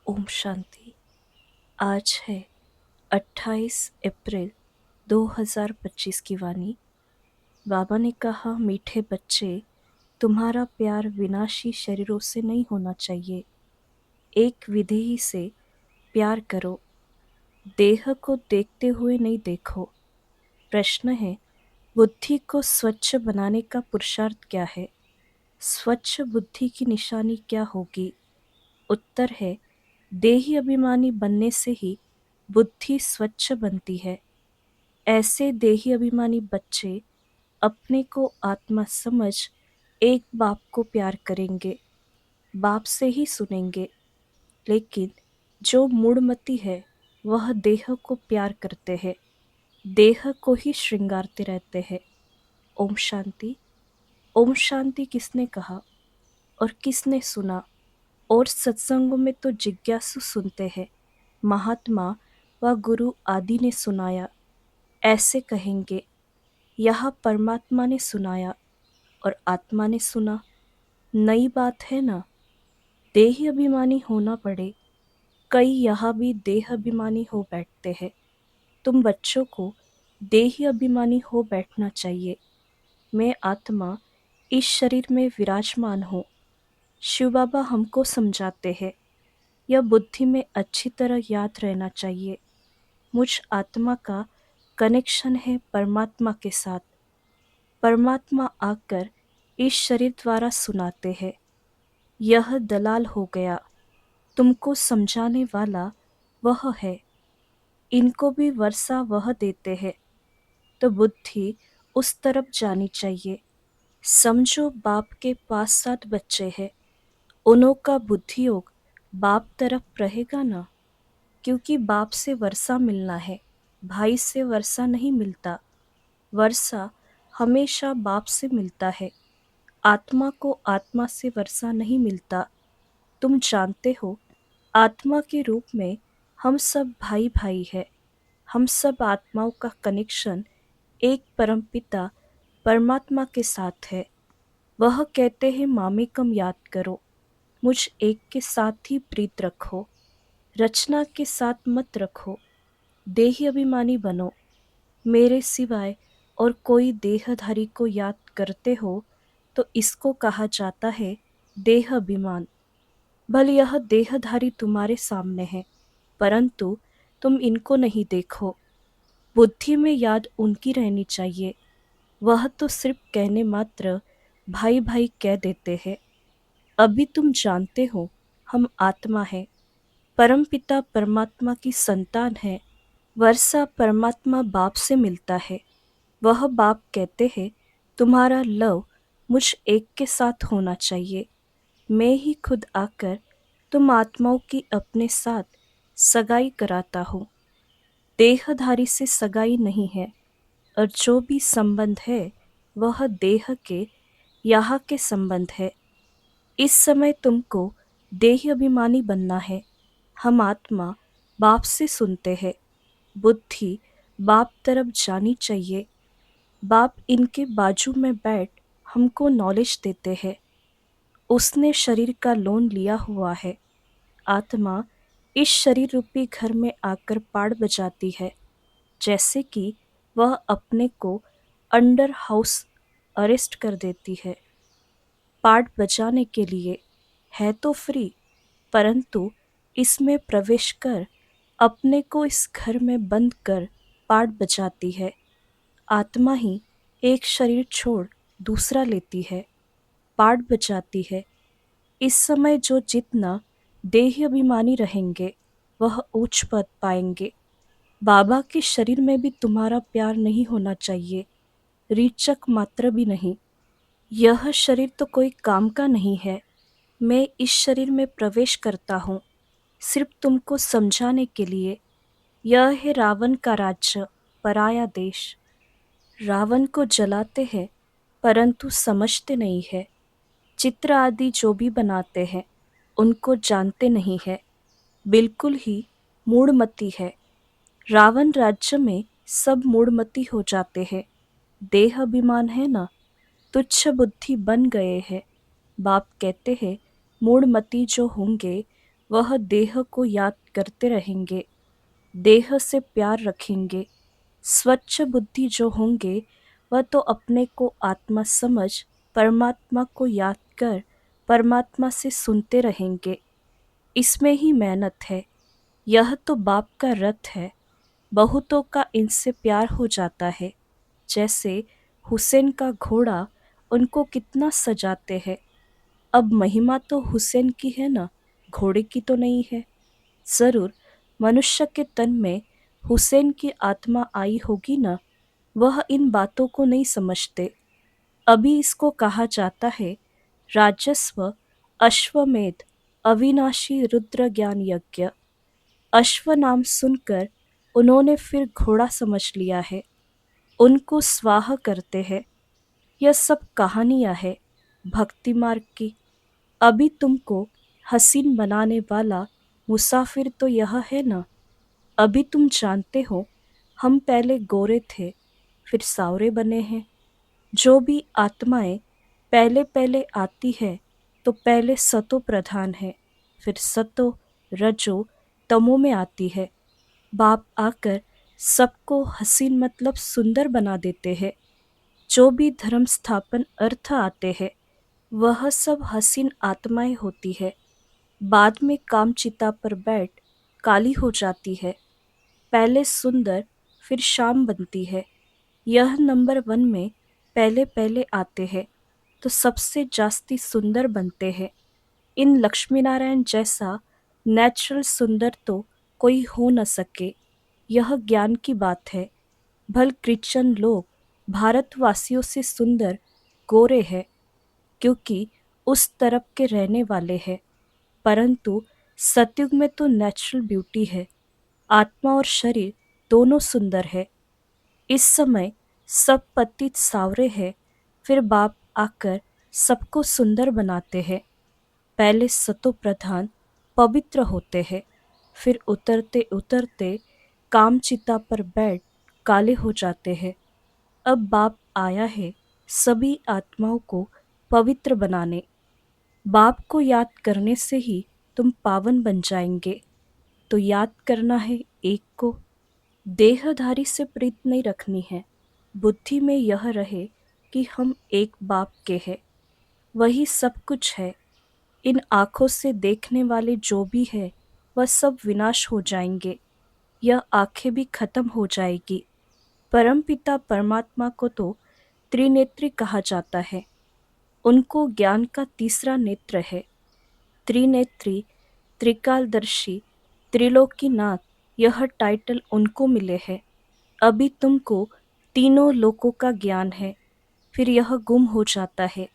ओम शांति। आज है 28 अप्रैल 2025 की वाणी। बाबा ने कहा, मीठे बच्चे, तुम्हारा प्यार विनाशी शरीरों से नहीं होना चाहिए। एक विधेयी से प्यार करो, देह को देखते हुए नहीं देखो। प्रश्न है, बुद्धि को स्वच्छ बनाने का पुरुषार्थ क्या है? स्वच्छ बुद्धि की निशानी क्या होगी? उत्तर है, देही अभिमानी बनने से ही बुद्धि स्वच्छ बनती है। ऐसे देही अभिमानी बच्चे अपने को आत्मा समझ एक बाप को प्यार करेंगे, बाप से ही सुनेंगे। लेकिन जो मूढ़मती है वह देह को प्यार करते हैं, देह को ही श्रृंगारते रहते हैं। ओम शांति। ओम शांति किसने कहा और किसने सुना? और सत्संगों में तो जिज्ञासु सुनते हैं। महात्मा व गुरु आदि ने सुनाया, ऐसे कहेंगे। यह परमात्मा ने सुनाया और आत्मा ने सुना। नई बात है ना? देह अभिमानी होना पड़े। कई यहाँ भी देह अभिमानी हो बैठते हैं। तुम बच्चों को देह अभिमानी हो बैठना चाहिए। मैं आत्मा इस शरीर में विराजमान हूँ। शिव बाबा हमको समझाते हैं, यह बुद्धि में अच्छी तरह याद रहना चाहिए। मुझ आत्मा का कनेक्शन है परमात्मा के साथ। परमात्मा आकर इस शरीर द्वारा सुनाते हैं। यह दलाल हो गया, तुमको समझाने वाला वह है। इनको भी वर्षा वह देते हैं, तो बुद्धि उस तरफ जानी चाहिए। समझो, बाप के पास 7 बच्चे हैं, उन्हों का बुद्धि योग बाप तरफ रहेगा ना, क्योंकि बाप से वर्षा मिलना है, भाई से वर्षा नहीं मिलता। वर्षा हमेशा बाप से मिलता है, आत्मा को आत्मा से वर्षा नहीं मिलता। तुम जानते हो, आत्मा के रूप में हम सब भाई भाई है। हम सब आत्माओं का कनेक्शन एक परमपिता परमात्मा के साथ है। वह कहते हैं, मामेकम याद करो, मुझ एक के साथ ही प्रीत रखो, रचना के साथ मत रखो। देही अभिमानी बनो। मेरे सिवाय और कोई देहधारी को याद करते हो तो इसको कहा जाता है देह अभिमान। भले यह देहधारी तुम्हारे सामने है, परंतु तुम इनको नहीं देखो। बुद्धि में याद उनकी रहनी चाहिए। वह तो सिर्फ कहने मात्र भाई भाई कह देते हैं। अभी तुम जानते हो, हम आत्मा है, परमपिता परमात्मा की संतान है। वर्षा परमात्मा बाप से मिलता है। वह बाप कहते हैं, तुम्हारा लव मुझ एक के साथ होना चाहिए। मैं ही खुद आकर तुम आत्माओं की अपने साथ सगाई कराता हूँ। देहधारी से सगाई नहीं है, और जो भी संबंध है वह देह के यहाँ के संबंध है। इस समय तुमको देह अभिमानी बनना है। हम आत्मा बाप से सुनते हैं। बुद्धि बाप तरफ जानी चाहिए। बाप इनके बाजू में बैठ हमको नॉलेज देते हैं। उसने शरीर का लोन लिया हुआ है। आत्मा इस शरीर रूपी घर में आकर पाड़ बजाती है, जैसे कि वह अपने को अंडर हाउस अरेस्ट कर देती है। पार्ट बजाने के लिए है तो फ्री, परंतु इसमें प्रवेश कर अपने को इस घर में बंद कर पार्ट बजाती है। आत्मा ही एक शरीर छोड़ दूसरा लेती है, पार्ट बजाती है। इस समय जो जितना देह अभिमानी रहेंगे वह उच्च पद पाएंगे। बाबा के शरीर में भी तुम्हारा प्यार नहीं होना चाहिए, रीचक मात्र भी नहीं। यह शरीर तो कोई काम का नहीं है। मैं इस शरीर में प्रवेश करता हूँ सिर्फ तुमको समझाने के लिए। यह है रावण का राज्य, पराया देश। रावण को जलाते हैं परंतु समझते नहीं है। चित्र आदि जो भी बनाते हैं उनको जानते नहीं है, बिल्कुल ही मूढ़मती है। रावण राज्य में सब मूढ़मती हो जाते हैं। देह अभिमान है ना, तुच्छ बुद्धि बन गए हैं। बाप कहते हैं, मूढ़मती जो होंगे वह देह को याद करते रहेंगे, देह से प्यार रखेंगे। स्वच्छ बुद्धि जो होंगे वह तो अपने को आत्मा समझ परमात्मा को याद कर परमात्मा से सुनते रहेंगे। इसमें ही मेहनत है। यह तो बाप का रथ है। बहुतों का इनसे प्यार हो जाता है। जैसे हुसैन का घोड़ा, उनको कितना सजाते हैं। अब महिमा तो हुसैन की है ना, घोड़े की तो नहीं है। जरूर मनुष्य के तन में हुसैन की आत्मा आई होगी ना, वह इन बातों को नहीं समझते। अभी इसको कहा जाता है राजस्व अश्वमेध अविनाशी रुद्र ज्ञान यज्ञ। अश्व नाम सुनकर उन्होंने फिर घोड़ा समझ लिया है, उनको स्वाह करते हैं। यह सब कहानियां है भक्ति मार्ग की। अभी तुमको हसीन बनाने वाला मुसाफिर तो यह है ना। अभी तुम जानते हो हम पहले गोरे थे, फिर सावरे बने हैं। जो भी आत्माएं पहले पहले आती है तो पहले सतो प्रधान है, फिर सतो रजो तमो में आती है। बाप आकर सबको हसीन मतलब सुंदर बना देते हैं। जो भी धर्म स्थापन अर्थ आते हैं वह सब हसीन आत्माएं होती है। बाद में कामचिता पर बैठ काली हो जाती है। पहले सुंदर फिर शाम बनती है। यह नंबर वन में पहले पहले आते हैं तो सबसे जास्ती सुंदर बनते हैं। इन लक्ष्मी नारायण जैसा नेचुरल सुंदर तो कोई हो न सके। यह ज्ञान की बात है। भल क्रिश्चियन लोग भारतवासियों से सुंदर गोरे हैं क्योंकि उस तरफ के रहने वाले हैं। परंतु सतयुग में तो नेचुरल ब्यूटी है। आत्मा और शरीर दोनों सुंदर है। इस समय सब पतित सावरे हैं, फिर बाप आकर सबको सुंदर बनाते हैं। पहले सतो प्रधान पवित्र होते हैं, फिर उतरते उतरते कामचिता पर बैठ काले हो जाते हैं। अब बाप आया है सभी आत्माओं को पवित्र बनाने। बाप को याद करने से ही तुम पावन बन जाएंगे। तो याद करना है एक को। देहधारी से प्रीत नहीं रखनी है। बुद्धि में यह रहे कि हम एक बाप के हैं। वही सब कुछ है। इन आँखों से देखने वाले जो भी है वह सब विनाश हो जाएंगे। यह आंखें भी खत्म हो जाएगी। परमपिता परमात्मा को तो त्रिनेत्री कहा जाता है। उनको ज्ञान का तीसरा नेत्र है। त्रिनेत्री, त्रिकालदर्शी, त्रिलोकीनाथ, यह टाइटल उनको मिले हैं। अभी तुमको तीनों लोकों का ज्ञान है, फिर यह गुम हो जाता है।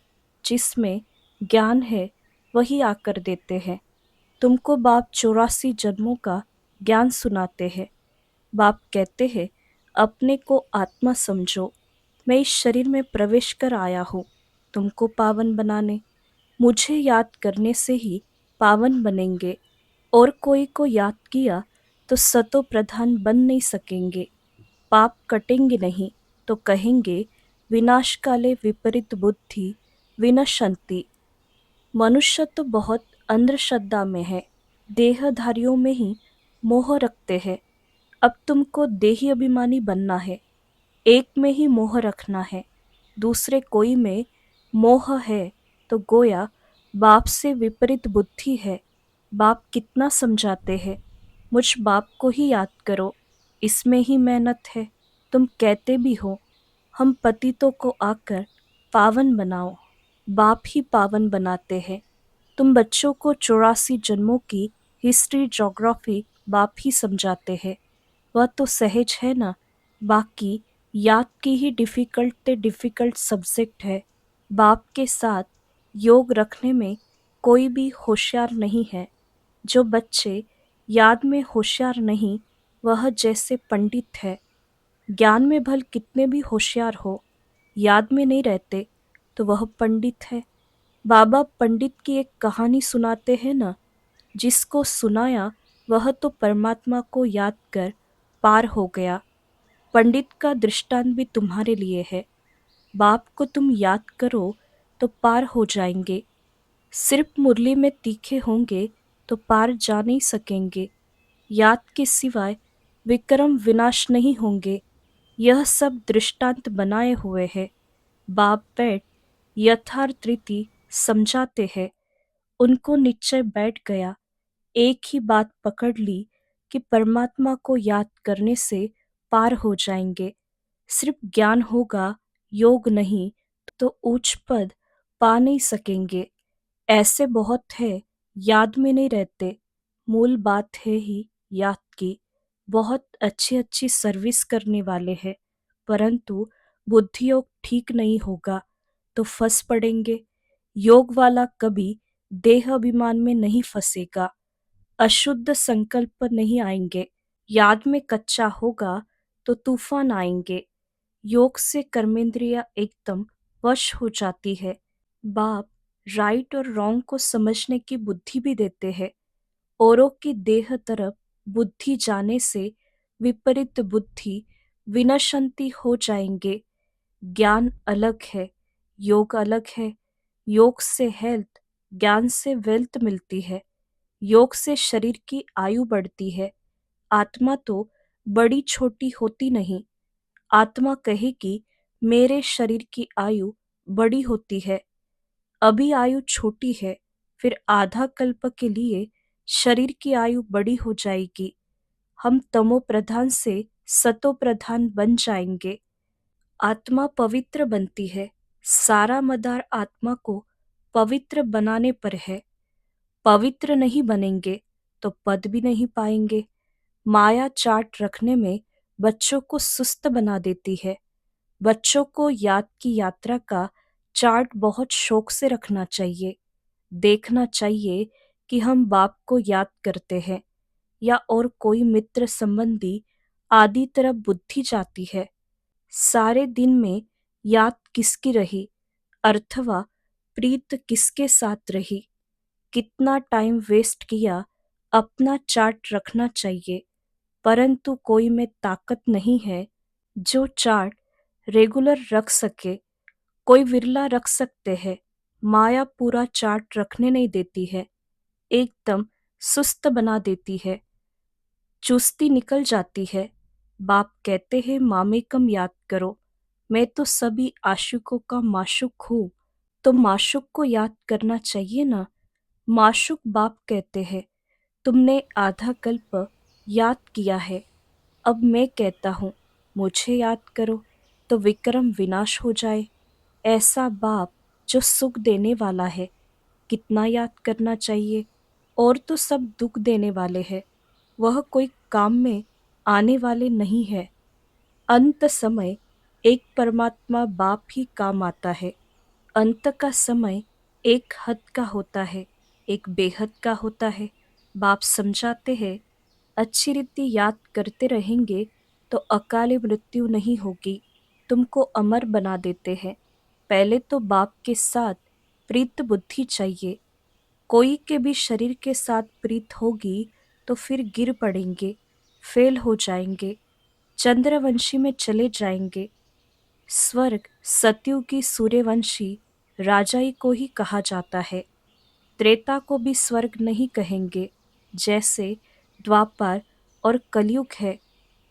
जिसमें ज्ञान है वही आकर देते हैं। तुमको बाप 84 जन्मों का ज्ञान सुनाते हैं। बाप कहते हैं अपने को आत्मा समझो। मैं इस शरीर में प्रवेश कर आया हूँ तुमको पावन बनाने। मुझे याद करने से ही पावन बनेंगे। और कोई को याद किया तो सतो प्रधान बन नहीं सकेंगे। पाप कटेंगे नहीं तो कहेंगे विनाश काले विपरीत बुद्धि विनशंति। मनुष्य तो बहुत अंधश्रद्धा में है। देहधारियों में ही मोह रखते हैं। अब तुमको देही अभिमानी बनना है। एक में ही मोह रखना है, दूसरे कोई में मोह है तो गोया बाप से विपरीत बुद्धि है। बाप कितना समझाते हैं, मुझ बाप को ही याद करो। इसमें ही मेहनत है। तुम कहते भी हो हम पतितों को आकर पावन बनाओ। बाप ही पावन बनाते हैं। तुम बच्चों को 84 जन्मों की हिस्ट्री ज्योग्राफी बाप ही समझाते हैं। वह तो सहज है ना। बाकी याद की ही डिफिकल्ट सब्जेक्ट है। बाप के साथ योग रखने में कोई भी होशियार नहीं है। जो बच्चे याद में होशियार नहीं, वह जैसे पंडित है। ज्ञान में भल कितने भी होशियार हो, याद में नहीं रहते तो वह पंडित है। बाबा पंडित की एक कहानी सुनाते हैं ना। जिसको सुनाया वह तो परमात्मा को याद कर पार हो गया। पंडित का दृष्टांत भी तुम्हारे लिए है। बाप को तुम याद करो तो पार हो जाएंगे। सिर्फ मुरली में तीखे होंगे तो पार जा नहीं सकेंगे। याद के सिवाय विक्रम विनाश नहीं होंगे। यह सब दृष्टांत बनाए हुए है। बाप बैठ यथार्थ रीति समझाते हैं। उनको निश्चय बैठ गया। एक ही बात पकड़ ली कि परमात्मा को याद करने से पार हो जाएंगे। सिर्फ ज्ञान होगा, योग नहीं, तो उच्च पद पा नहीं सकेंगे। ऐसे बहुत है, याद में नहीं रहते। मूल बात है ही याद की। बहुत अच्छी अच्छी सर्विस करने वाले हैं, परंतु बुद्धि योग ठीक नहीं होगा तो फंस पड़ेंगे। योग वाला कभी देह अभिमान में नहीं फंसेगा। अशुद्ध संकल्प नहीं आएंगे। याद में कच्चा होगा तो तूफान आएंगे। योग से कर्मेंद्रिया एकदम वश हो जाती है। बाप राइट और रॉन्ग को समझने की बुद्धि भी देते हैं। औरों की देह तरफ बुद्धि जाने से विपरीत बुद्धि विनशंति हो जाएंगे। ज्ञान अलग है, योग अलग है। योग से हेल्थ, ज्ञान से वेल्थ मिलती है। योग से शरीर की आयु बढ़ती है। आत्मा तो बड़ी छोटी होती नहीं। आत्मा कहेगी मेरे शरीर की आयु बड़ी होती है। अभी आयु छोटी है, फिर आधा कल्प के लिए शरीर की आयु बड़ी हो जाएगी। हम तमो प्रधान से सतो प्रधान बन जाएंगे। आत्मा पवित्र बनती है। सारा मदार आत्मा को पवित्र बनाने पर है। पवित्र नहीं बनेंगे तो पद भी नहीं पाएंगे। माया चार्ट रखने में बच्चों को सुस्त बना देती है। बच्चों को याद की यात्रा का चार्ट बहुत शौक से रखना चाहिए। देखना चाहिए कि हम बाप को याद करते हैं या और कोई मित्र संबंधी आदि तरफ बुद्धि जाती है। सारे दिन में याद किसकी रही अथवा प्रीत किसके साथ रही, कितना टाइम वेस्ट किया, अपना चार्ट रखना चाहिए। परंतु कोई में ताकत नहीं है जो चार्ट रेगुलर रख सके। कोई विरला रख सकते हैं। माया पूरा चार्ट रखने नहीं देती है, एकदम सुस्त बना देती है। चुस्ती निकल जाती है। बाप कहते हैं मामेकम याद करो। मैं तो सभी आशिकों का माशुक हूँ, तो माशुक को याद करना चाहिए ना। माशुक बाप कहते हैं तुमने आधा कल्प याद किया है, अब मैं कहता हूँ मुझे याद करो तो विक्रम विनाश हो जाए। ऐसा बाप जो सुख देने वाला है, कितना याद करना चाहिए। और तो सब दुख देने वाले हैं, वह कोई काम में आने वाले नहीं है। अंत समय एक परमात्मा बाप ही काम आता है। अंत का समय एक हद का होता है, एक बेहद का होता है। बाप समझाते हैं अच्छी रीति याद करते रहेंगे तो अकाली मृत्यु नहीं होगी। तुमको अमर बना देते हैं। पहले तो बाप के साथ प्रीत बुद्धि चाहिए। कोई के भी शरीर के साथ प्रीत होगी तो फिर गिर पड़ेंगे, फेल हो जाएंगे, चंद्रवंशी में चले जाएंगे। स्वर्ग सतयुगी सूर्यवंशी राजाई को ही कहा जाता है। त्रेता को भी स्वर्ग नहीं कहेंगे। जैसे द्वापर और कलयुग है,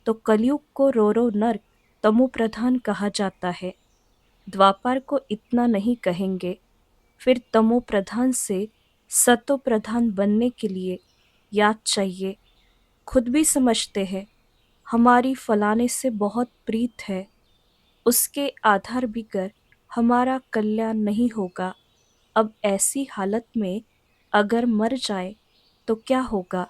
तो कलयुग को रोरो नर्क तमो प्रधान कहा जाता है। द्वापर को इतना नहीं कहेंगे। फिर तमो प्रधान से सतो प्रधान बनने के लिए याद चाहिए। खुद भी समझते हैं हमारी फलाने से बहुत प्रीत है, उसके आधार बिगर हमारा कल्याण नहीं होगा। अब ऐसी हालत में अगर मर जाए तो क्या होगा।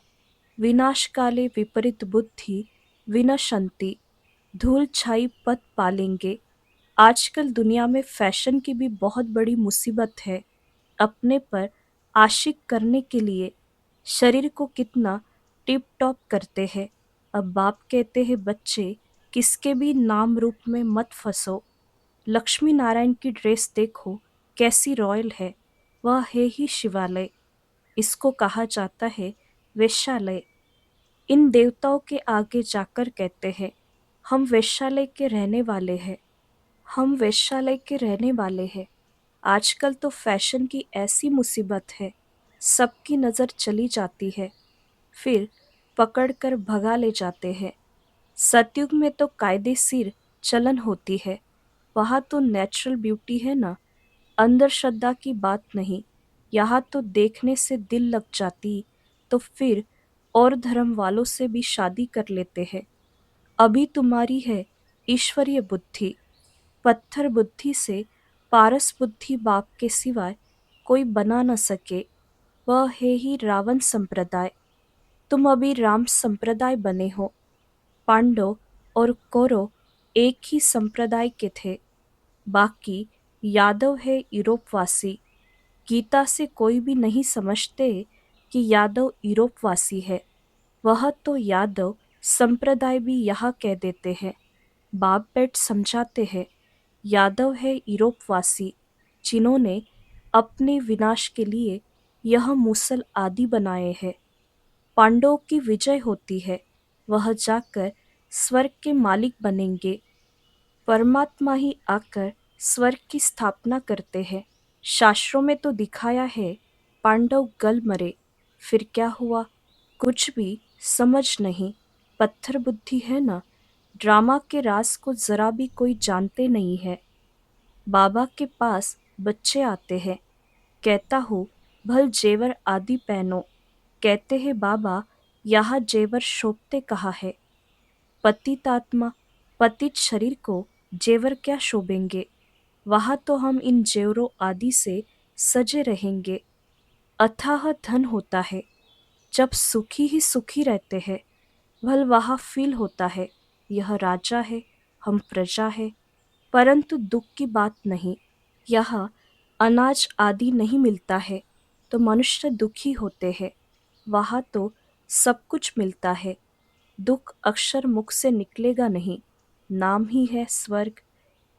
विनाश काले विपरीत बुद्धि विनशंति, धूल छाई पद पालेंगे। आजकल दुनिया में फैशन की भी बहुत बड़ी मुसीबत है। अपने पर आशिक करने के लिए शरीर को कितना टिप टॉप करते हैं। अब बाप कहते हैं बच्चे किसके भी नाम रूप में मत फंसो। लक्ष्मी नारायण की ड्रेस देखो कैसी रॉयल है, वह है ही शिवालय। इसको कहा जाता है वेश्यालय। इन देवताओं के आगे जाकर कहते हैं हम वेश्यालय के रहने वाले हैं, हम वेश्यालय के रहने वाले हैं। आजकल तो फैशन की ऐसी मुसीबत है, सबकी नज़र चली जाती है, फिर पकड़कर भगा ले जाते हैं। सतयुग में तो कायदेशीर चलन होती है। वहाँ तो नेचुरल ब्यूटी है ना, अंधश्रद्धा की बात नहीं। यहाँ तो देखने से दिल लग जाती, तो फिर और धर्म वालों से भी शादी कर लेते हैं। अभी तुम्हारी है ईश्वरीय बुद्धि, पत्थर बुद्धि से पारस बुद्धि बाप के सिवाय कोई बना न सके। वह है ही रावण संप्रदाय। तुम अभी राम संप्रदाय बने हो। पांडव और कौरव एक ही संप्रदाय के थे। बाकी यादव है यूरोपवासी। गीता से कोई भी नहीं समझते कि यादव यूरोपवासी है। वह तो यादव संप्रदाय भी यहाँ कह देते हैं। बाप बेट समझाते हैं, यादव है यूरोपवासी जिन्होंने अपने विनाश के लिए यह मूसल आदि बनाए हैं। पांडवों की विजय होती है, वह जाकर स्वर्ग के मालिक बनेंगे। परमात्मा ही आकर स्वर्ग की स्थापना करते हैं। शास्त्रों में तो दिखाया है पांडव गल मरे, फिर क्या हुआ? कुछ भी समझ नहीं। पत्थर बुद्धि है ना, ड्रामा के राज को जरा भी कोई जानते नहीं है। बाबा के पास बच्चे आते हैं, कहता हूँ भल जेवर आदि पहनो। कहते हैं बाबा यहाँ जेवर शोभते कहाँ है? पतितात्मा पतित शरीर को जेवर क्या शोभेंगे? वहाँ तो हम इन जेवरों आदि से सजे रहेंगे। अथाह धन होता है, जब सुखी ही सुखी रहते हैं। भल वहाँ फील होता है यह राजा है, हम प्रजा है। परंतु दुख की बात नहीं। यहाँ अनाज आदि नहीं मिलता है तो मनुष्य दुखी होते हैं। वहाँ तो सब कुछ मिलता है। दुख अक्षर मुख से निकलेगा नहीं। नाम ही है स्वर्ग।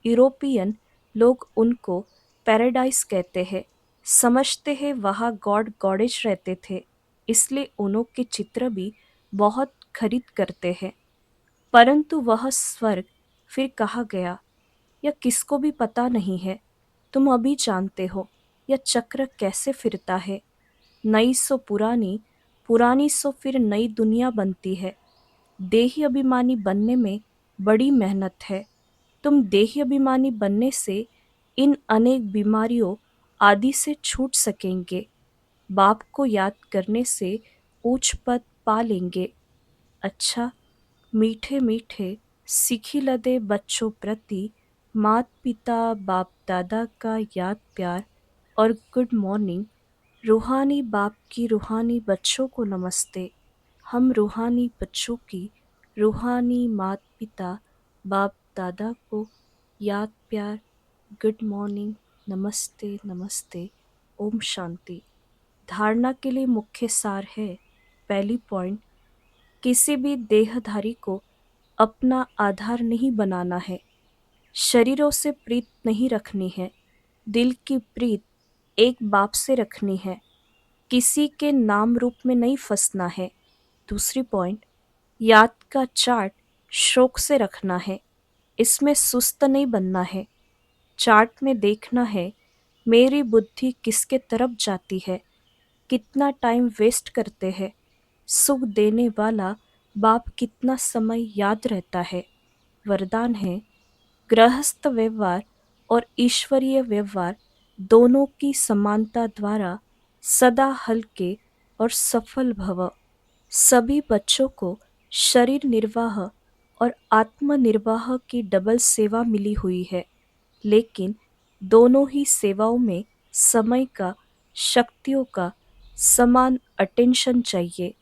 यूरोपियन लोग उनको पैराडाइज कहते हैं। समझते हैं वहाँ गॉड गॉडेज रहते थे, इसलिए उन्हों के चित्र भी बहुत खरीद करते हैं। परंतु वह स्वर्ग फिर कहाँ गया यह किसको भी पता नहीं है। तुम अभी जानते हो यह चक्र कैसे फिरता है। नई सो पुरानी, पुरानी सो फिर नई दुनिया बनती है। देही अभिमानी बनने में बड़ी मेहनत है। तुम देही अभिमानी बनने से इन अनेक बीमारियों आदि से छूट सकेंगे। बाप को याद करने से ऊंच पद पा लेंगे। अच्छा, मीठे मीठे सिखी लदे बच्चों प्रति मात पिता बाप दादा का याद प्यार और गुड मॉर्निंग। रूहानी बाप की रूहानी बच्चों को नमस्ते। हम रूहानी बच्चों की रूहानी मात पिता बाप दादा को याद प्यार, गुड मॉर्निंग, नमस्ते नमस्ते, ओम शांति। धारणा के लिए मुख्य सार है। पहली पॉइंट, किसी भी देहधारी को अपना आधार नहीं बनाना है। शरीरों से प्रीत नहीं रखनी है। दिल की प्रीत एक बाप से रखनी है। किसी के नाम रूप में नहीं फंसना है। दूसरी पॉइंट, याद का चार्ट शौक से रखना है। इसमें सुस्त नहीं बनना है। चार्ट में देखना है मेरी बुद्धि किसके तरफ जाती है, कितना टाइम वेस्ट करते हैं, सुख देने वाला बाप कितना समय याद रहता है। वरदान है, गृहस्थ व्यवहार और ईश्वरीय व्यवहार दोनों की समानता द्वारा सदा हल्के और सफल भव। सभी बच्चों को शरीर निर्वाह और आत्मनिर्वाह की डबल सेवा मिली हुई है, लेकिन दोनों ही सेवाओं में समय का, शक्तियों का समान अटेंशन चाहिए।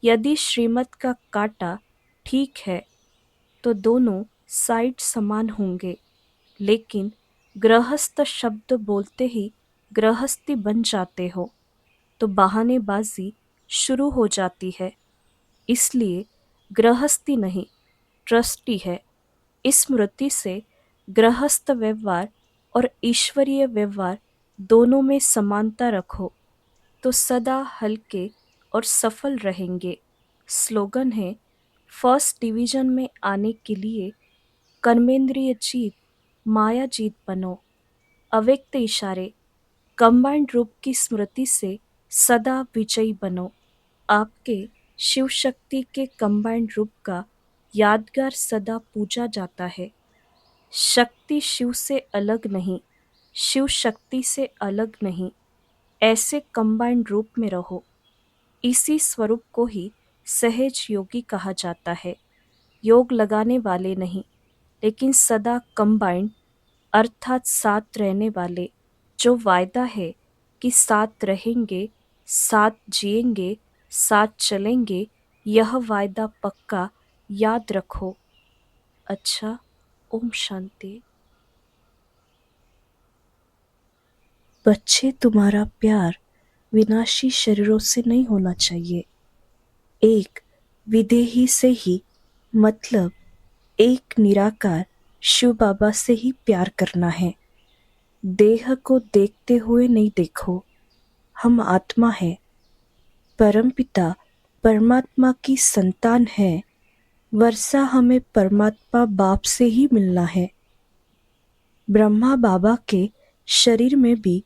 यदि श्रीमत का कांटा ठीक है तो दोनों साइड समान होंगे, लेकिन गृहस्थ शब्द बोलते ही गृहस्थी बन जाते हो तो बहानेबाजी शुरू हो जाती है। इसलिए गृहस्थी नहीं, ट्रस्टी है। इस स्मृति से गृहस्थ व्यवहार और ईश्वरीय व्यवहार दोनों में समानता रखो तो सदा हल्के और सफल रहेंगे। स्लोगन है, फर्स्ट डिवीजन में आने के लिए कर्मेंद्रिय जीत, माया जीत बनो। अव्यक्त इशारे, कंबाइंड रूप की स्मृति से सदा विजयी बनो। आपके शिव शक्ति के कंबाइंड रूप का यादगार सदा पूजा जाता है। शक्ति शिव से अलग नहीं, शिव शक्ति से अलग नहीं, ऐसे कंबाइंड रूप में रहो। इसी स्वरूप को ही सहज योगी कहा जाता है। योग लगाने वाले नहीं, लेकिन सदा कंबाइंड अर्थात साथ रहने वाले, जो वायदा है कि साथ रहेंगे, साथ जिएंगे, साथ चलेंगे, यह वायदा पक्का याद रखो। अच्छा, ओम शांति। बच्चे, तुम्हारा प्यार विनाशी शरीरों से नहीं होना चाहिए। एक विदेही से ही, मतलब एक निराकार शिव बाबा से ही प्यार करना है। देह को देखते हुए नहीं देखो। हम आत्मा है, परमपिता परमात्मा की संतान है। वर्षा हमें परमात्मा बाप से ही मिलना है। ब्रह्मा बाबा के शरीर में भी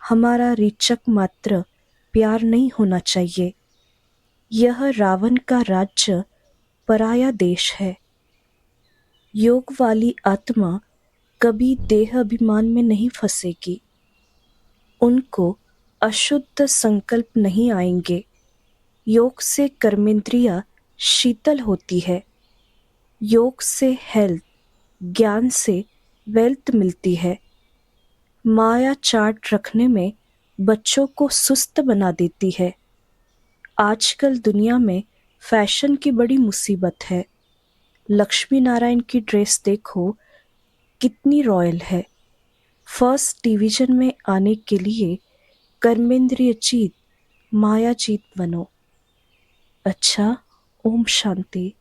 हमारा रीचक मात्र प्यार नहीं होना चाहिए। यह रावण का राज्य पराया देश है। योग वाली आत्मा कभी देह अभिमान में नहीं फंसेगी। उनको अशुद्ध संकल्प नहीं आएंगे। योग से कर्मेंद्रियां शीतल होती है। योग से हेल्थ, ज्ञान से वेल्थ मिलती है। माया चार्ट रखने में बच्चों को सुस्त बना देती है। आजकल दुनिया में फैशन की बड़ी मुसीबत है। लक्ष्मी नारायण की ड्रेस देखो, कितनी रॉयल है। फर्स्ट डिवीजन में आने के लिए कर्मेंद्रिय जीत, माया जीत बनो। अच्छा, ओम शांति।